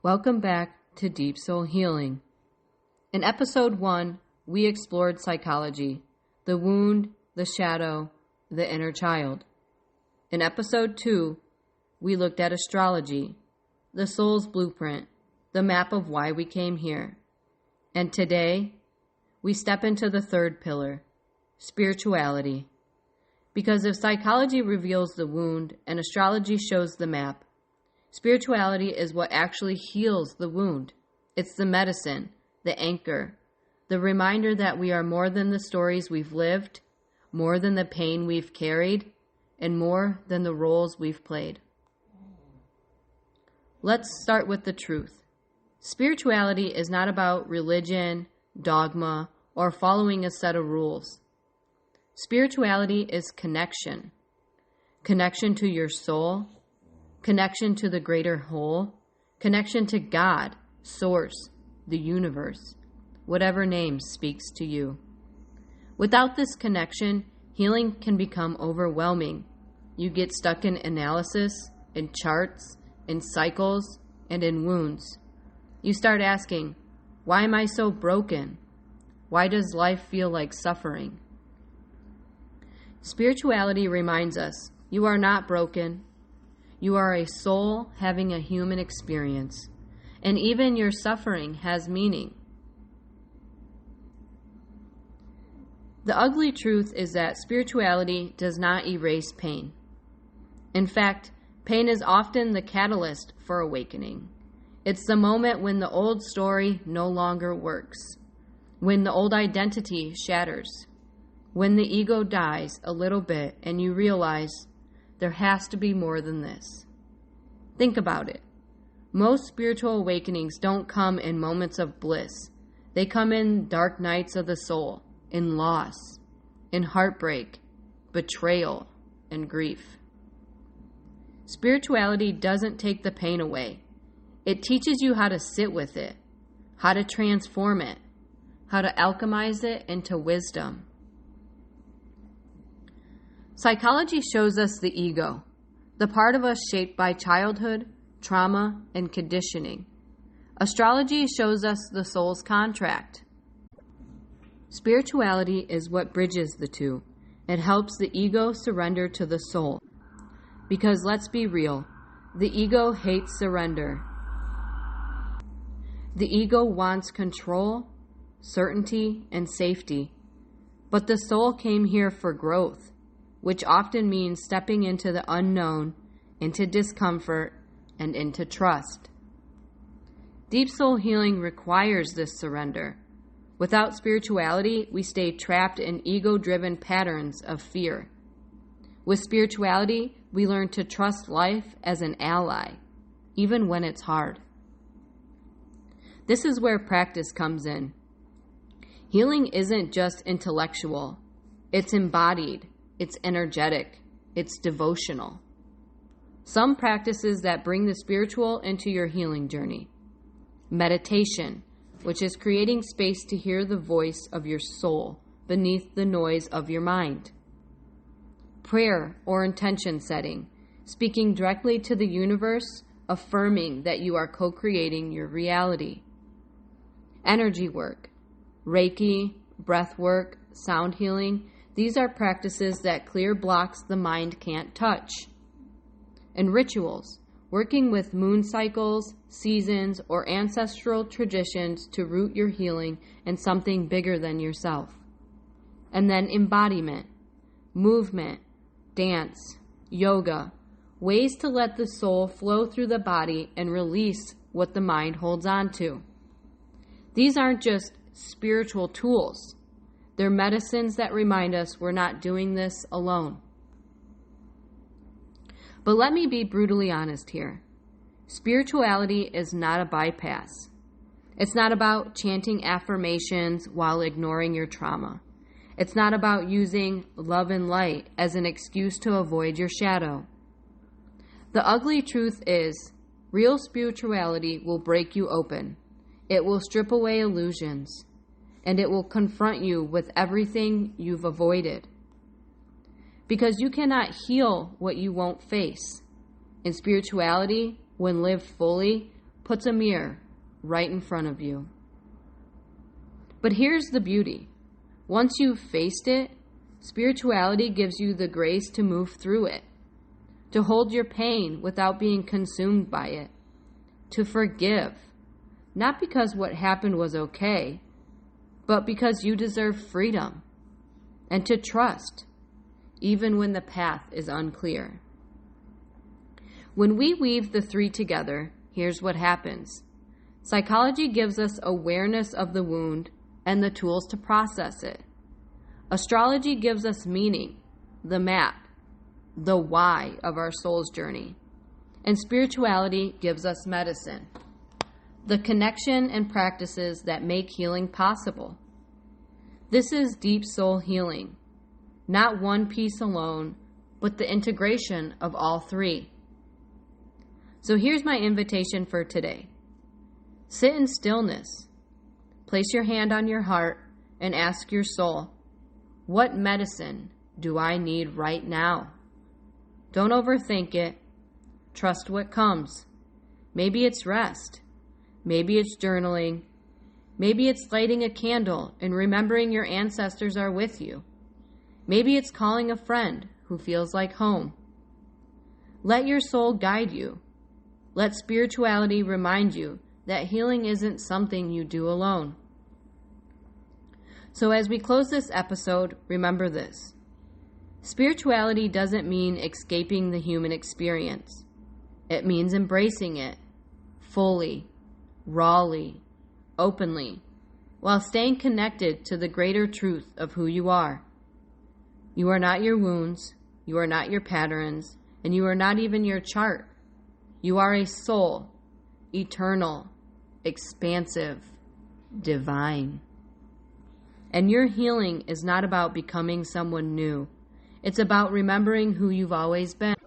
Welcome back to Deep Soul Healing. In episode 1, we explored psychology, the wound, the shadow, the inner child. In episode 2, we looked at astrology, the soul's blueprint, the map of why we came here. And today, we step into the third pillar, spirituality. Because if psychology reveals the wound and astrology shows the map, spirituality is what actually heals the wound. It's the medicine, the anchor, the reminder that we are more than the stories we've lived, more than the pain we've carried, and more than the roles we've played. Let's start with the truth. Spirituality is not about religion, dogma, or following a set of rules. Spirituality is connection. Connection to your soul, connection to the greater whole, connection to God, Source, the universe, whatever name speaks to you. Without this connection, healing can become overwhelming. You get stuck in analysis, in charts, in cycles, and in wounds. You start asking, why am I so broken? Why does life feel like suffering? Spirituality reminds us, you are not broken. You are a soul having a human experience, and even your suffering has meaning. The ugly truth is that spirituality does not erase pain. In fact, pain is often the catalyst for awakening. It's the moment when the old story no longer works, when the old identity shatters, when the ego dies a little bit and you realize there has to be more than this. Think about it. Most spiritual awakenings don't come in moments of bliss. They come in dark nights of the soul, in loss, in heartbreak, betrayal, and grief. Spirituality doesn't take the pain away. It teaches you how to sit with it, how to transform it, how to alchemize it into wisdom. Psychology shows us the ego, the part of us shaped by childhood, trauma, and conditioning. Astrology shows us the soul's contract. Spirituality is what bridges the two. It helps the ego surrender to the soul. Because let's be real, the ego hates surrender. The ego wants control, certainty, and safety. But the soul came here for growth, which often means stepping into the unknown, into discomfort, and into trust. Deep soul healing requires this surrender. Without spirituality, we stay trapped in ego-driven patterns of fear. With spirituality, we learn to trust life as an ally, even when it's hard. This is where practice comes in. Healing isn't just intellectual. It's embodied. It's energetic. It's devotional. Some practices that bring the spiritual into your healing journey. Meditation, which is creating space to hear the voice of your soul beneath the noise of your mind. Prayer or intention setting, speaking directly to the universe, affirming that you are co-creating your reality. Energy work, Reiki, breath work, sound healing, these are practices that clear blocks the mind can't touch. And rituals, working with moon cycles, seasons, or ancestral traditions to root your healing in something bigger than yourself. And then embodiment, movement, dance, yoga, ways to let the soul flow through the body and release what the mind holds on to. These aren't just spiritual tools. They're medicines that remind us we're not doing this alone. But let me be brutally honest here. Spirituality is not a bypass. It's not about chanting affirmations while ignoring your trauma. It's not about using love and light as an excuse to avoid your shadow. The ugly truth is, real spirituality will break you open. It will strip away illusions. And it will confront you with everything you've avoided. Because you cannot heal what you won't face. In spirituality, when lived fully, puts a mirror right in front of you. But here's the beauty. Once you've faced it, spirituality gives you the grace to move through it, to hold your pain without being consumed by it, to forgive, not because what happened was okay, but because you deserve freedom, and to trust, even when the path is unclear. When we weave the three together, here's what happens. Psychology gives us awareness of the wound and the tools to process it. Astrology gives us meaning, the map, the why of our soul's journey. And spirituality gives us medicine, the connection and practices that make healing possible. This is deep soul healing, not one piece alone, but the integration of all three. So here's my invitation for today. Sit in stillness. Place your hand on your heart and ask your soul, what medicine do I need right now? Don't overthink it. Trust what comes. Maybe it's rest. Maybe it's journaling. Maybe it's lighting a candle and remembering your ancestors are with you. Maybe it's calling a friend who feels like home. Let your soul guide you. Let spirituality remind you that healing isn't something you do alone. So as we close this episode, remember this. Spirituality doesn't mean escaping the human experience. It means embracing it fully, rawly, openly, while staying connected to the greater truth of who you are. You are not your wounds, you are not your patterns, and you are not even your chart. You are a soul, eternal, expansive, divine. And your healing is not about becoming someone new. It's about remembering who you've always been.